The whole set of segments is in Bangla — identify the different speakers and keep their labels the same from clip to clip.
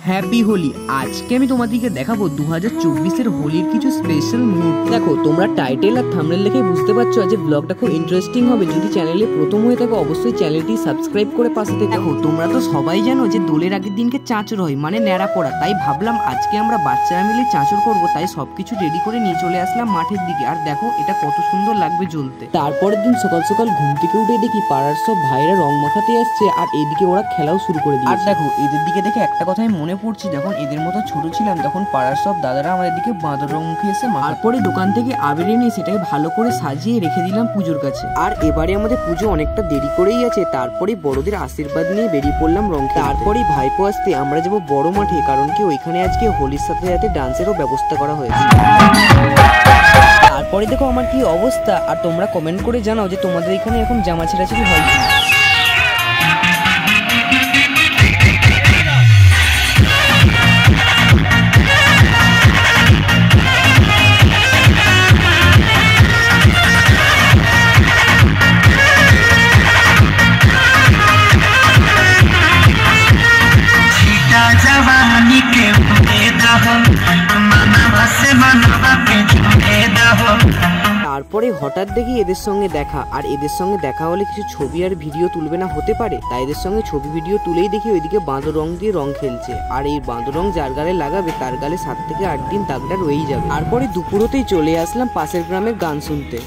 Speaker 1: হ্যাপি হোলি। আজকে আমি তোমাদেরকে দেখাবো 2024-এর হোলির কিছু স্পেশাল মুড। দেখো, তোমরা টাইটেল আর থাম্বনেল দেখেই বুঝতে পারছো যে ব্লগটা খুব ইন্টারেস্টিং হবে। যদি চ্যানেলে প্রথম হয়ে থাকো অবশ্যই চ্যানেলটি সাবস্ক্রাইব করে পাশে থেকে। দেখো, তোমরা তো সবাই জানো যে দোলের আগের দিনকে চাঁচর হয়, মানে ন্যাড়া পড়া। তাই ভাবলাম আজকে আমরা বাচ্চারা মিলে চাঁচর করবো, তাই সবকিছু রেডি করে নিয়ে চলে আসলাম মাঠের দিকে। আর দেখো এটা কত সুন্দর লাগবে জ্বলতে। তারপরের দিন সকাল সকাল ঘুম থেকে উঠে দেখি পাড়ার সব ভাইরা রং মাখাতে আসছে, আর এইদিকে ওরা খেলাও শুরু করে দিয়েছে। আর দেখো, এদের দিকে দেখে একটা কথাই মনে পড়ছে, যখন এদের মতো ছোট ছিলাম তখন পাড়ার সব দাদারা আমাদের দিকে বাঁদর রং মুখে এসে তারপরে দোকান থেকে আবির এনে সেটাকে ভালো করে সাজিয়ে রেখে দিলাম পুজোর কাছে। আর এবারে আমাদের পুজো অনেকটা দেরি করেই আছে, তারপরে বড়দের আশীর্বাদ নিয়ে বেরিয়ে পড়লাম রং। তারপরে ভাইপো আসতে আমরা যাবো বড় মাঠে, কারণ কি ওইখানে আজকে হোলির সাথে সাথে ডান্সেরও ব্যবস্থা করা হয়েছে। তারপরে দেখো আমার কি অবস্থা, আর তোমরা কমেন্ট করে জানাও যে তোমাদের এখানে এখন জামা ছেঁড়াছেড়ি হয় কি। তারপরে হঠাৎ দেখি এদের সঙ্গে দেখা, আর এদের সঙ্গে দেখা হলে কিছু ছবি আর ভিডিও তুলবে না হতে পারে, তাই এদের সঙ্গে ছবি ভিডিও তুলেই দেখি ওইদিকে বাঁদর রং দিয়ে রং খেলছে। আর এই বাঁদর রং যার গালে লাগাবে তার গালে 7 থেকে 8 দিন দাগটা রয়েই যাবে। তারপরে দুপুর হতেই চলে আসলাম পাশের গ্রামের গান শুনতে।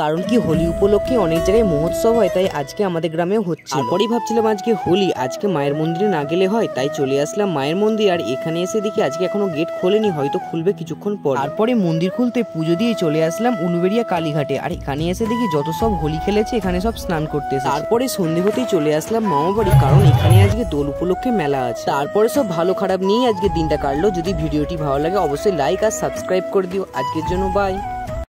Speaker 1: কারণ কি হোলি উপলক্ষে অনেক জায়গায় মহোৎসব হয়, তাই আজকে আমাদের গ্রামেও হচ্ছে। তারপরেই ভাবছিলাম আজকে হোলি, আজকে মায়ের মন্দিরে না গেলে হয়, তাই চলে আসলাম মায়ের মন্দির। আর এখানে এসে দেখি আজকে এখনো গেট খোলেনি, হয়তো খুলবে কিছুক্ষণ পর। তারপরে মন্দির খুলতে পুজো দিয়ে চলে আসলাম উলুবেড়িয়া কালীঘাটে। আর এখানে এসে দেখি যত সব হোলি খেলেছে এখানে সব স্নান করতে। তারপরে সন্ধে হতেই চলে আসলাম মামা বাড়ি, কারণ এখানে আজকে দোল উপলক্ষে মেলা আছে। তারপরে সব ভালো খারাপ নিয়ে আজকে দিনটা কাটলো। যদি ভিডিওটি ভালো লাগে অবশ্যই লাইক আর সাবস্ক্রাইব করে দিও। আজকের জন্য বাই।